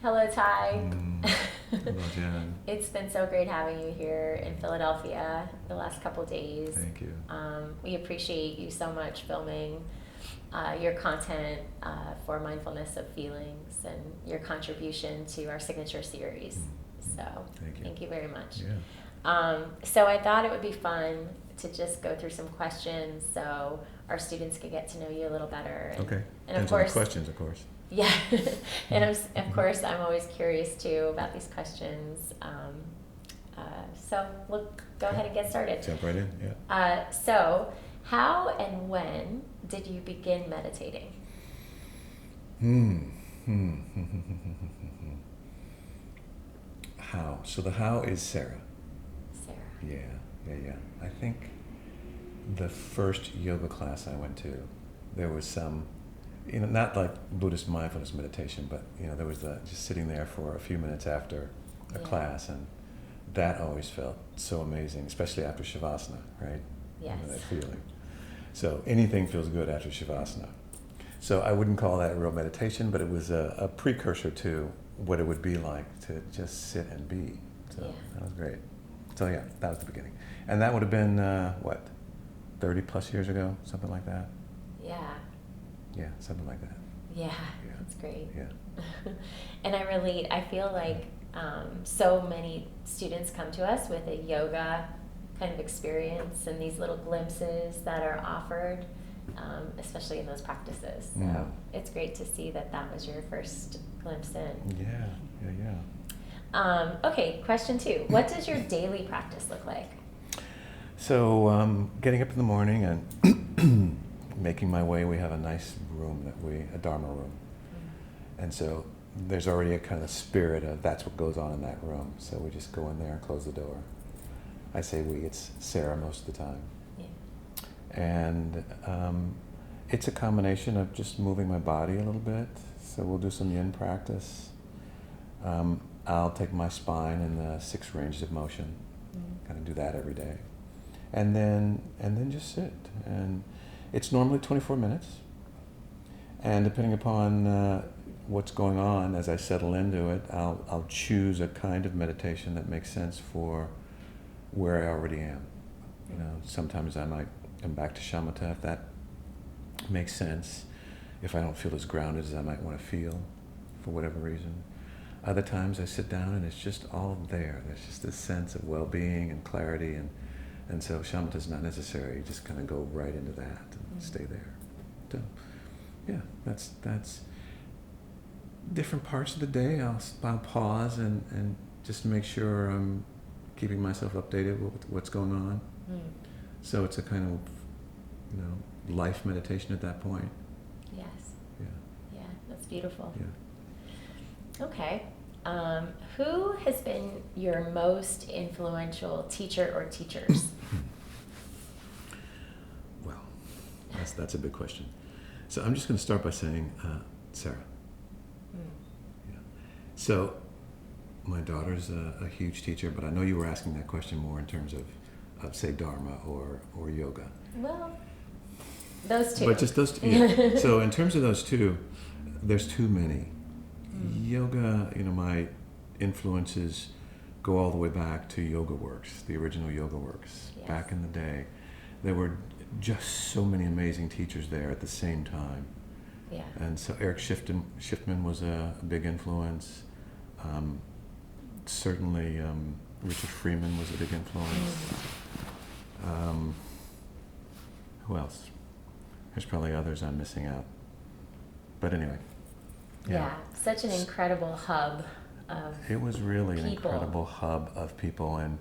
Hello, Ty. Hello, Jen. It's been so great having you here in Philadelphia the last couple days. Thank you. We appreciate you so much filming your content for Mindfulness of Feelings and your contribution to our signature series. So thank you very much. Yeah. So I thought it would be fun to just go through some questions so our students could get to know you a little better. Okay. And of Depends on the course, questions, of course. yeah, and of course, I'm always curious too about these questions. So we'll go ahead and get started. Jump right in, yeah. So, how and when did you begin meditating? How? So the how is Sarah. Sarah. Yeah. I think the first yoga class I went to, there was some, not like Buddhist mindfulness meditation, but there was just sitting there for a few minutes after a class, and that always felt so amazing, especially after Shavasana, right? Yes. That feeling. So anything feels good after Shavasana. So I wouldn't call that real meditation, but it was a precursor to what it would be like to just sit and be. So that was great. So yeah, that was the beginning. And that would have been, 30 plus years ago, something like that? Yeah. Yeah, something like that. Yeah, that's great. Yeah. And I feel like so many students come to us with a yoga kind of experience and these little glimpses that are offered, especially in those practices. So it's great to see that was your first glimpse in. Yeah. Okay, question 2. What does your daily practice look like? So getting up in the morning and making my way, we have a nice room, a Dharma room. And so there's already a kind of spirit of that's what goes on in that room. So we just go in there and close the door. I say we, it's Sarah most of the time. Yeah. And it's a combination of just moving my body a little bit. So we'll do some yin practice. I'll take my spine in the 6 ranges of motion. Kind of do that every day. And then just sit. And it's normally 24 minutes. And depending upon what's going on, as I settle into it, I'll choose a kind of meditation that makes sense for where I already am. Sometimes I might come back to shamatha if that makes sense. If I don't feel as grounded as I might want to feel, for whatever reason. Other times I sit down and it's just all there. There's just this sense of well-being and clarity, and so shamatha is not necessary. You just kind of go right into that and stay there. So, yeah, that's different parts of the day. I'll pause and just make sure I'm keeping myself updated with what's going on. So it's a kind of, life meditation at that point. Yes. Yeah. Yeah, that's beautiful. Yeah. Okay. Who has been your most influential teacher or teachers? Well, that's a big question. So I'm just going to start by saying Sarah. Yeah. So my daughter's a huge teacher, but I know you were asking that question more in terms of say, Dharma or yoga. Well, those two. But just those two. Yeah. So in terms of those two, there's too many. Yoga, my influences go all the way back to Yoga Works, the original Yoga Works. Yes. Back in the day, there were just so many amazing teachers there at the same time. Yeah. And so Eric Schiffman was a big influence. Certainly Richard Freeman was a big influence. Who else? There's probably others I'm missing out. But anyway. Yeah, such an incredible hub of It was really an people. incredible hub of people and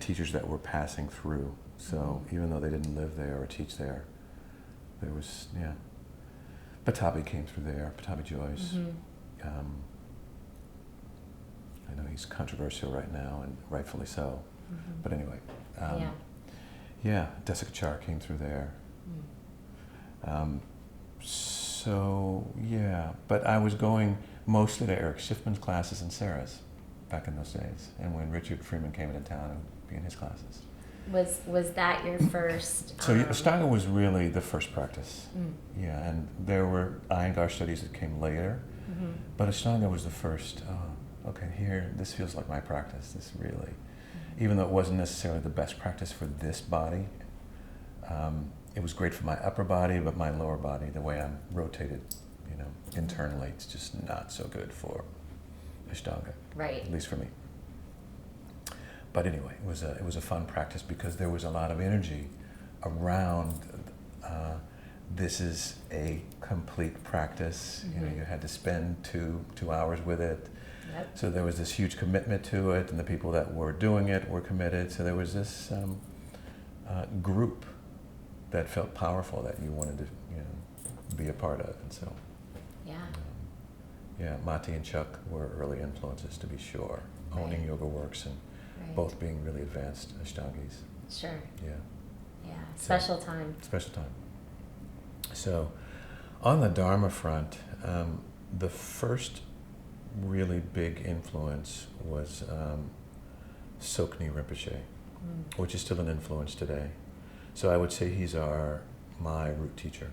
teachers that were passing through. So even though they didn't live there or teach there was, Pattabhi came through there, Pattabhi Jois. I know he's controversial right now, and rightfully so. But anyway, Desikachar Char came through there. But I was going mostly to Eric Schiffman's classes and Sarah's back in those days, and when Richard Freeman came into town and be in his classes. Was that your first? So Ashtanga was really the first practice. Yeah, and there were Iyengar studies that came later, But Ashtanga was the first, okay, here, this feels like my practice, this really, even though it wasn't necessarily the best practice for this body, it was great for my upper body, but my lower body, the way I'm rotated, you know, internally, it's just not so good for Ashtanga. Right. At least for me. But anyway, it was a fun practice because there was a lot of energy around this is a complete practice. You know, you had to spend two hours with it. Yep. So there was this huge commitment to it, and the people that were doing it were committed. So there was this group that felt powerful that you wanted to, you know, be a part of. And so, Yeah. yeah, Mati and Chuck were early influences, to be sure. Owning Right. Yoga Works and Right. both being really advanced Ashtangis. Sure. Yeah, Yeah. Special time. special time. So, on the Dharma front, the first really big influence was Sokni Rinpoche, which is still an influence today. So I would say he's my root teacher.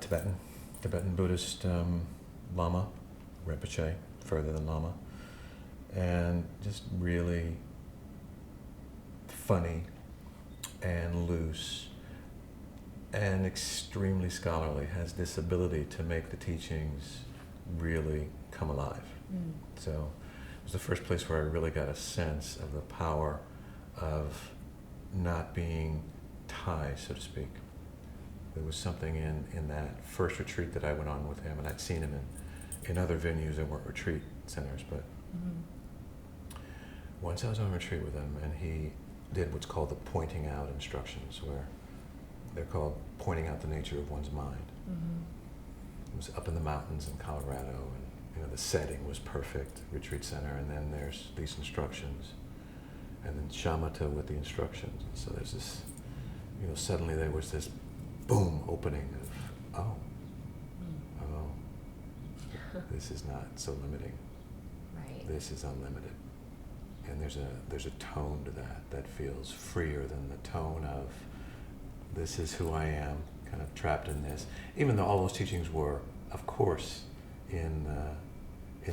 Tibetan Buddhist Lama, Rinpoche, further than Lama, and just really funny and loose and extremely scholarly, has this ability to make the teachings really come alive. So it was the first place where I really got a sense of the power of not being Thai, so to speak. There was something in that first retreat that I went on with him, and I'd seen him in other venues that weren't retreat centers, but once I was on retreat with him, and he did what's called the pointing out instructions, where they're called pointing out the nature of one's mind. It was up in the mountains in Colorado, and you know the setting was perfect, retreat center, and then there's these instructions, and then shamatha with the instructions. And so there's this, you know, suddenly there was this boom opening of, this is not so limiting. Right. This is unlimited. And there's a tone to that feels freer than the tone of this is who I am, kind of trapped in this. Even though all those teachings were, of course, in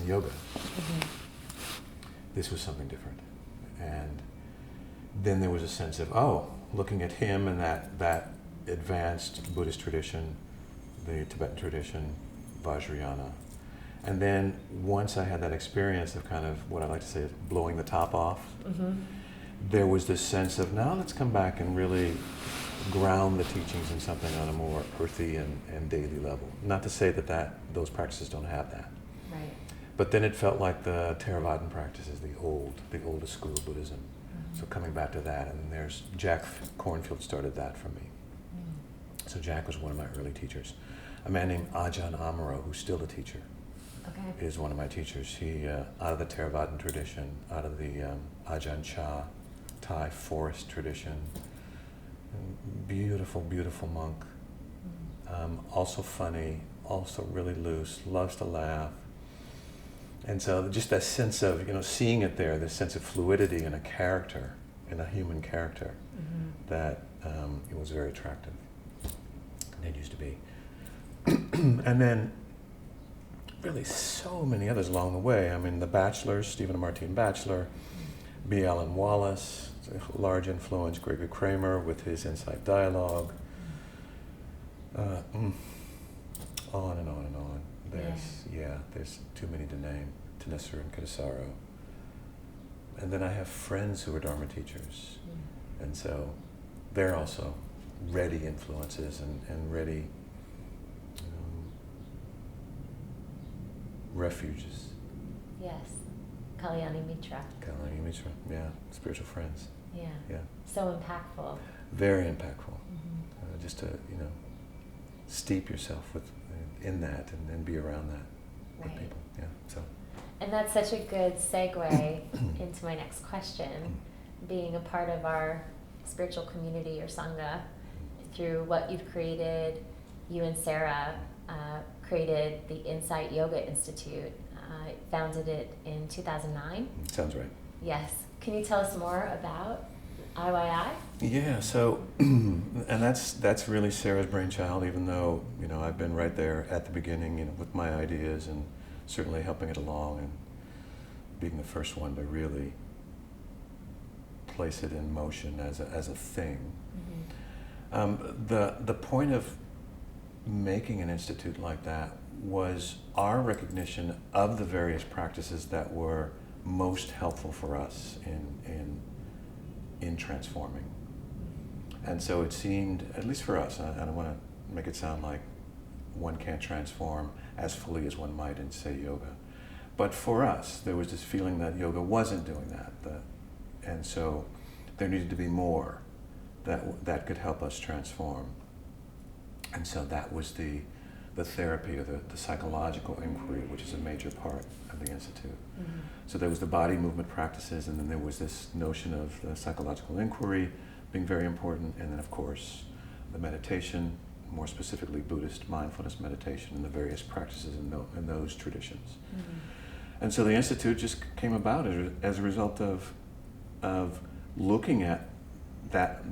yoga, this was something different. And then there was a sense of, looking at him and that advanced Buddhist tradition, the Tibetan tradition, Vajrayana. And then once I had that experience of kind of what I like to say is blowing the top off, there was this sense of now let's come back and really ground the teachings in something on a more earthy and daily level. Not to say that those practices don't have that. Right. But then it felt like the Theravadan practices, the oldest school of Buddhism. So coming back to that, and there's Jack Cornfield started that for me. So Jack was one of my early teachers. A man named Ajahn Amaro, who's still a teacher, is one of my teachers. He, out of the Theravadan tradition, out of the Ajahn Chah Thai forest tradition. Beautiful, beautiful monk. Also funny, also really loose, loves to laugh. And so just that sense of, you know, seeing it there, this sense of fluidity in a character, in a human character, that it was very attractive. And it used to be. And then really so many others along the way. I mean, the Bachelors, Stephen and Martine Batchelor, B. Alan Wallace, large influence, Gregory Kramer with his Insight Dialogue, on and on and on. There's too many to name, Tanisar and Kadasaro. And then I have friends who are Dharma teachers, and so they're also ready influences and ready refuges. Yes. Kalyani Mitra. Kalyani Mitra, yeah, spiritual friends. Yeah. Yeah. So impactful. Very impactful. Just to, you know, steep yourself in that and be around that with people. Yeah. So. And that's such a good segue into my next question. Being a part of our spiritual community or Sangha, through what you've created, you and Sarah created the Insight Yoga Institute, founded it in 2009. Sounds right. Yes. Can you tell us more about IYI? Yeah, so, and that's really Sarah's brainchild, even though, I've been right there at the beginning, with my ideas and certainly helping it along and being the first one to really place it in motion as a thing. The point of making an institute like that was our recognition of the various practices that were most helpful for us in transforming. And so it seemed, at least for us, I don't want to make it sound like one can't transform as fully as one might in, say, yoga. But for us, there was this feeling that yoga wasn't doing that. And so there needed to be more that could help us transform. And so that was the therapy or the psychological inquiry, which is a major part of the Institute. Mm-hmm. So there was the body movement practices, and then there was this notion of the psychological inquiry being very important, and then of course the meditation, more specifically Buddhist mindfulness meditation and the various practices in those traditions. Mm-hmm. And so the Institute just came about as a result of looking at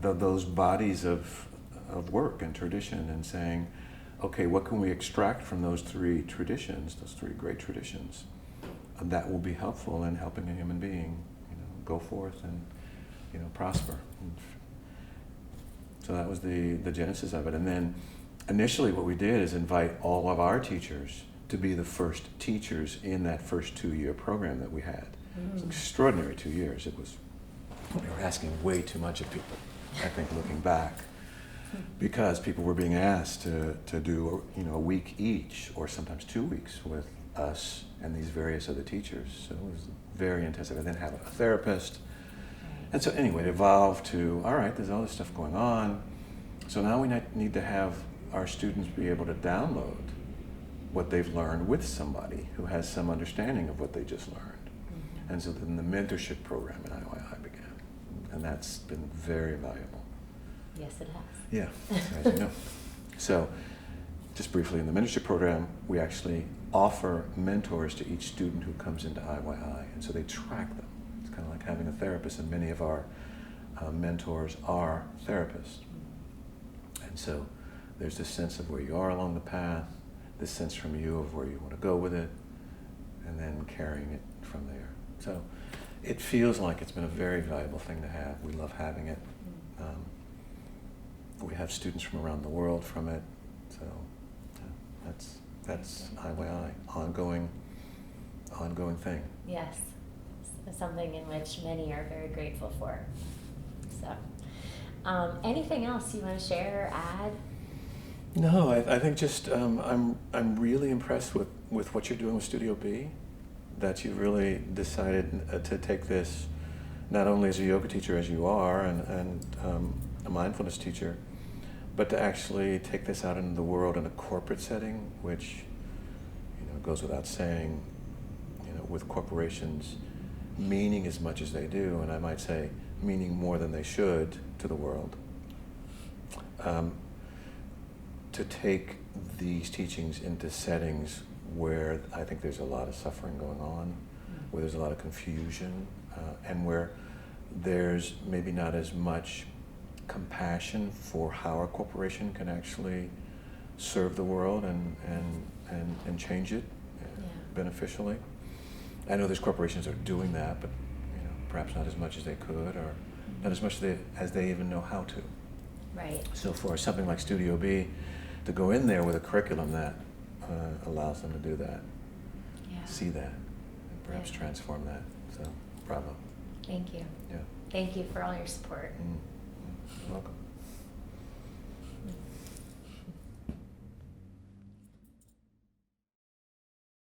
those bodies of work and tradition and saying, okay, what can we extract from those three traditions, those three great traditions, that will be helpful in helping a human being, go forth and, prosper. And so that was the genesis of it. And then initially what we did is invite all of our teachers to be the first teachers in that first 2-year program that we had. It was an extraordinary 2 years. We were asking way too much of people, I think, looking back, because people were being asked to do a week each, or sometimes 2 weeks with us and these various other teachers. So it was very intensive. And then have a therapist. And so anyway, it evolved to, all right, there's all this stuff going on. So now we need to have our students be able to download what they've learned with somebody who has some understanding of what they just learned. Mm-hmm. And so then the mentorship program in IYI began. And that's been very valuable. Yes, it has. Yeah, as you know. So just briefly, in the mentorship program, we actually offer mentors to each student who comes into IYI. And so they track them. It's kind of like having a therapist, and many of our mentors are therapists. And so there's this sense of where you are along the path, this sense from you of where you want to go with it, and then carrying it from there. So it feels like it's been a very valuable thing to have. We love having it. We have students from around the world from it. So that's IYI, ongoing thing. Yes, it's something in which many are very grateful for. So, anything else you want to share or add? No, I think just I'm really impressed with what you're doing with Studio B, that you've really decided to take this not only as a yoga teacher as you are and a mindfulness teacher, but to actually take this out into the world in a corporate setting, which goes without saying, with corporations meaning as much as they do, and I might say meaning more than they should to the world. To take these teachings into settings where I think there's a lot of suffering going on, where there's a lot of confusion, and where there's maybe not as much compassion for how a corporation can actually serve the world and change it beneficially. I know there's corporations that are doing that, but perhaps not as much as they could, or not as much as they even know how to. Right. So for something like Studio B, to go in there with a curriculum that allows them to do that, see that, and perhaps transform that. So, bravo. Thank you. Yeah. Thank you for all your support. You're welcome.